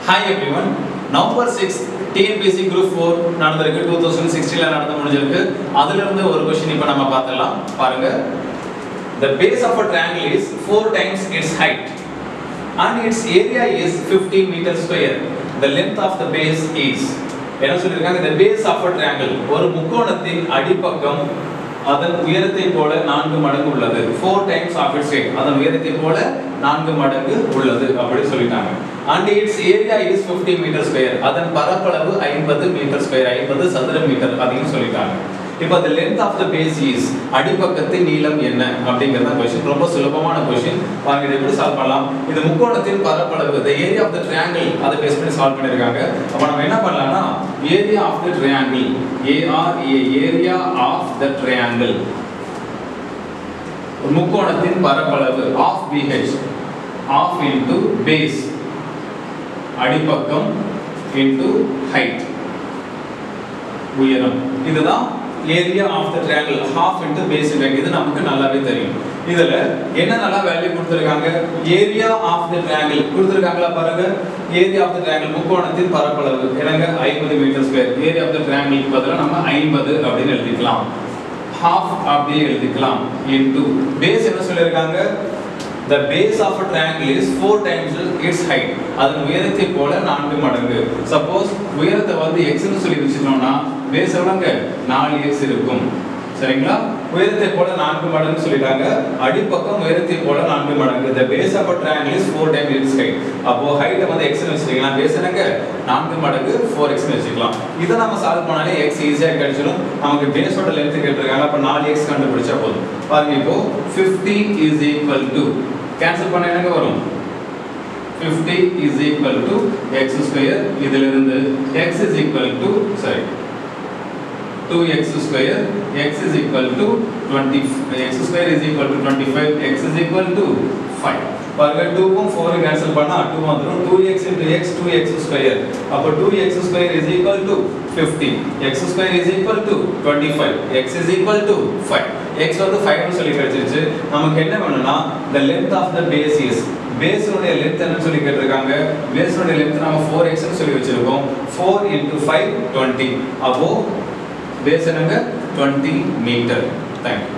Hi everyone. November 6th TNPSC Group 4 நடந்திருக்கு 2016 ல நடந்து முடிஞ்சிருக்கு. அதில இருந்து ஒரு क्वेश्चन இப்ப நாம பார்த்தலாம். பாருங்க. The base of a triangle is 4 times its height and its area is 15 meters square. The length of the base is என்ன சொல்லிருக்காங்க? The base of a triangle ஒரு முக்கோணத்தின் அடிப்பக்கம் அதன் உயரத்தை போல 4 மடங்கு உள்ளது. 4 times of its height. அதன் உயரத்தை போல 4 மடங்கு உள்ளது அப்படி சொல்லிட்டாங்க. And its area is 50 meter square. அதன் பரப்பளவு 50 meter square, 50 சதுர மீட்டர் அப்படினு சொல்லிட்டாங்க. இப்போ the length of the base is அடிப்பக்கத்தின் நீளம் என்ன அப்படிங்கறத क्वेश्चन. ரொம்ப சுலபமான क्वेश्चन. பாருங்க இதை எப்படி சால்வ் பண்ணலாம்? இது முக்கோணத்தின் பரப்பளவு, the area of the triangle அதை பேஸ் பண்ணி சால்வ் பண்ணிருக்காங்க. அப்ப நம்ம என்ன பண்ணலாம்னா area of the triangle, area of the triangle, முக்கோணத்தின் பரப்பளவு of BH, of into base அடிப்பக்கம் into height உயரம். இதுதான் area of the triangle, half into base into height. இது நமக்கு நல்லாவே தெரியும். இதுல என்னென்னலாம் வேல்யூ கொடுத்திருக்காங்க? area of the triangle கொடுத்திருக்காங்களா பாருங்க. area of the triangle முக்கோணத்தின் பரப்பளவு என்னங்க 50 metre square. area of the triangle பதிலா நம்ம 50 அப்படினு எழுதிக்கலாம். half அப்படியே எழுதிக்கலாம் into base என்ன சொல்லிருக்காங்க? The base of a triangle is 4 times its height. அதன் உயரத்தை போல 4 மடங்கு. சப்போஸ் உயரத்தை வந்து x னு சொல்லி வச்சிட்டோம்னா base எவ்வளவுங்க? 4x இருக்கும். சரிங்களா? உயரத்தை போல 4 மடங்கு சொல்லிட்டாங்க. அடிப்பக்கம் உயரத்தை போல 4 மடங்கு. The base of a triangle is 4 times its height. அப்போ height வந்து x னு வச்சிக்கலாம். base என்னங்க? 4 மடங்கு 4x னு வச்சுக்கலாம். இத நாம சால்வ் பண்ணாலே x ஈஸியா கிடைச்சிரும். நமக்கு base ஓட லெந்த் கேட்டிருக்காங்க. அப்ப 4x கண்டுபிடிச்சா போதும். பாருங்க இப்போ 50 is equal to கேன்சல் பண்ண என்னங்க வரும்? 50 is equal to x square. இதிலிருந்து x is equal to 2x square, x is equal to 20, x square is equal to 25, x is equal to 5. பாருங்க 2 க்கும் 4 க்கும் கேன்சல் பண்ணா 2 வந்துரும். 2x into x 2x square. அப்ப 2x square is equal to 50. x square is equal to 25. x is equal to 5. x வந்து 5 னு சொல்லி கிடைச்சிருச்சு. நமக்கு என்ன வேணும்னா the length of the base is, base உடைய length என்ன சொல்லி கேட்டிருக்காங்க? base உடைய length நாம 4x னு சொல்லி வச்சிருக்கோம். 4 into 5 20. அப்போ base என்னங்க? 20 மீட்டர். Thank you.